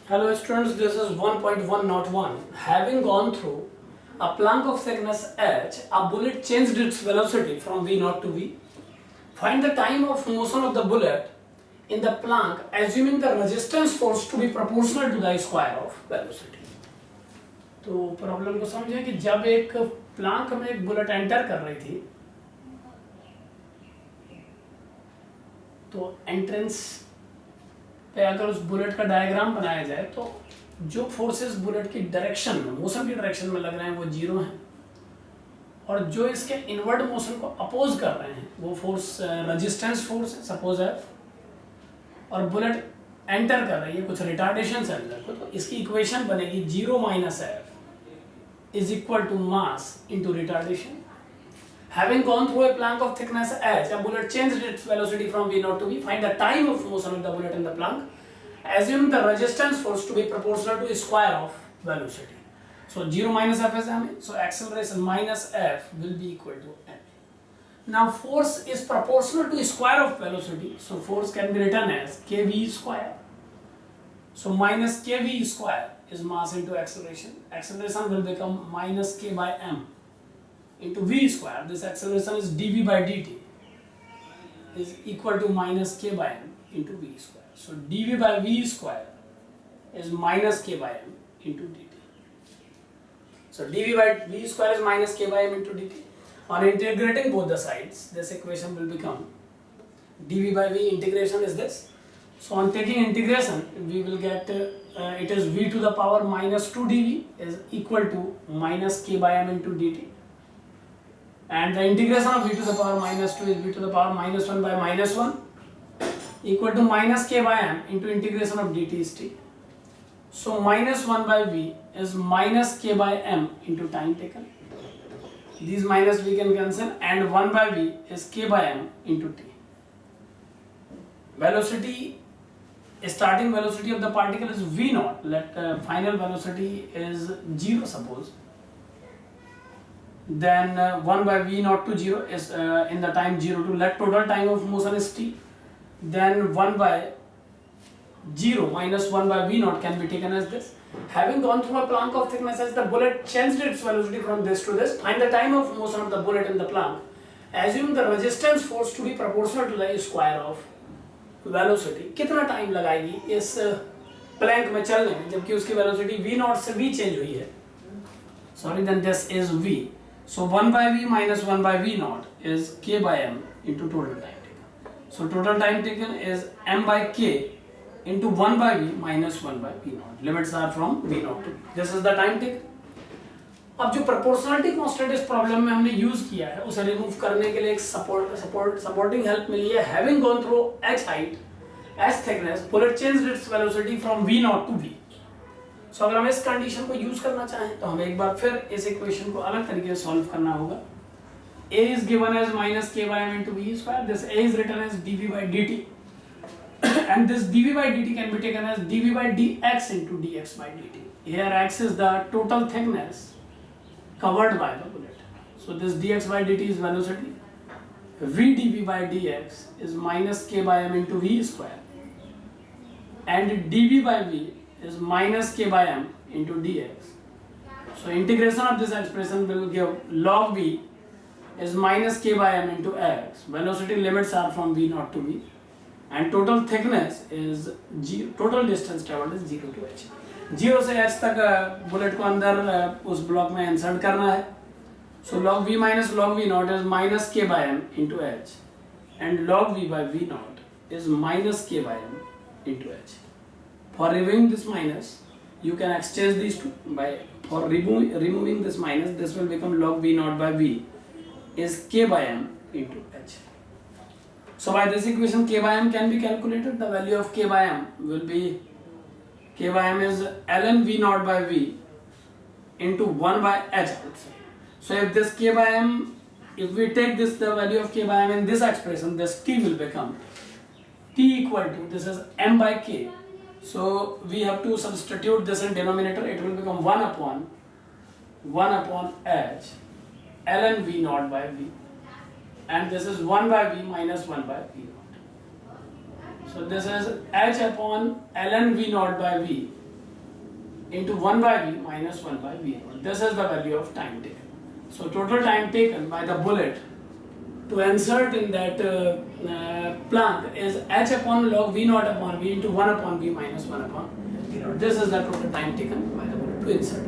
Hello students, this is 1.101. Having gone through a plank of thickness h, a bullet changed its velocity from v0 to v. Find the time of motion of the bullet in the plank assuming the resistance force to be proportional to the square of velocity. तो problem को समझें कि जब एक Planck में एक bullet enter कर रही थी तो एंट्रेंस पे अगर उस बुलेट का डायग्राम बनाया जाए तो जो फोर्सेस बुलेट की डायरेक्शन में मोशन की डायरेक्शन में लग रहे हैं वो जीरो हैं और जो इसके इनवर्ड मोशन को अपोज कर रहे हैं वो फोर्स रेजिस्टेंस फोर्स है सपोज एफ और बुलेट एंटर कर रही है कुछ रिटार्डेशन से अंदर को तो इसकी इक्वेशन बनेगी zero minus F is equal to mass into retardation. Having gone through a plank of thickness h, a bullet changed its velocity from v0 to v. Find the time of motion of the bullet in the plank. Assume the resistance force to be proportional to the square of velocity. So 0 minus f is m. So acceleration minus f will be equal to m. Now force is proportional to the square of velocity. So force can be written as kv square. So minus kv square is mass into acceleration. Acceleration will become minus k by m into v square. This acceleration is dv by dt is equal to minus k by m into v square. So dv by v square is minus k by m into dt. So dv by v square is minus k by m into dt. On integrating both the sides, this equation will become dv by v integration is this. So on taking integration, we will get it is v to the power minus 2 dv is equal to minus k by m into dt. And the integration of v to the power minus 2 is v to the power minus 1 by minus 1 equal to minus k by m into integration of dt is t. So minus 1 by v is minus k by m into time taken. These minus we can cancel and 1 by v is k by m into t. Velocity, starting velocity of the particle is v naught. Let final velocity is 0 suppose. Then 1 by v naught to 0 is in the time 0 to let total time of motion is t. Then 1 by 0 minus 1 by v naught can be taken as this. Having gone through a plank of thickness as the bullet changed its velocity from this to this, find the time of motion of the bullet in the plank. Assume the resistance force to be proportional to the square of velocity. कितना time लगाएगी इस Planck में चलने में जबकि उसकी velocity v naught से v change हुई है. Sorry, then this is v. So 1 by v minus 1 by v naught is k by m into total time taken. So total time taken is m by k into 1 by v minus 1 by v naught. Limits are from v naught to v. This is the time taken. अब जो proportionality constant इस problem में हमने use किया है उसे remove करने के लिए एक सपोर्टिंग हेल्प मिली है. Having gone through h height, h thickness, bullet changed its velocity from v naught to v. So अगर हम इस कंडीशन को यूज करना चाहें तो हमें एक बार फिर इस इक्वेशन को अलग तरीके से सॉल्व करना होगा. A is given as minus k by m into v square. This A is written as dv by dt, and this dv by dt can be taken as dv by dx into dx by dt. Here x is the total thickness covered by the bullet. So this dx by dt is velocity. V dv by dx is minus k by m into v square, and dv by v is minus k by m into dx. So integration of this expression will give log v is minus k by m into x. Velocity limits are from v naught to v, and total thickness is 0. Total distance traveled is 0 to h. 0 से h तक bullet को अंदर उस block में insert करना है. So log v minus log v naught is minus k by m into h, and log v by v naught is minus k by m into h. For removing this minus, you can exchange these two. For removing this minus, this will become log v naught by v is k by m into h. So by this equation, k by m can be calculated. The value of k by m will be k by m is ln v naught by v into 1 by h outside. So if this k by m, if we take this the value of k by m in this expression, this t will become t equal to this is m by k. So we have to substitute this in denominator. It will become 1 upon h ln v naught by v, and this is 1 by v minus 1 by v naught. So this is h upon ln v naught by v into 1 by v minus 1 by v naught. This is the value of time taken. So total time taken by the bullet to insert in that plank is h upon log v naught upon v into 1 upon v minus 1 upon v naught. This is the total time taken by the bullet to insert.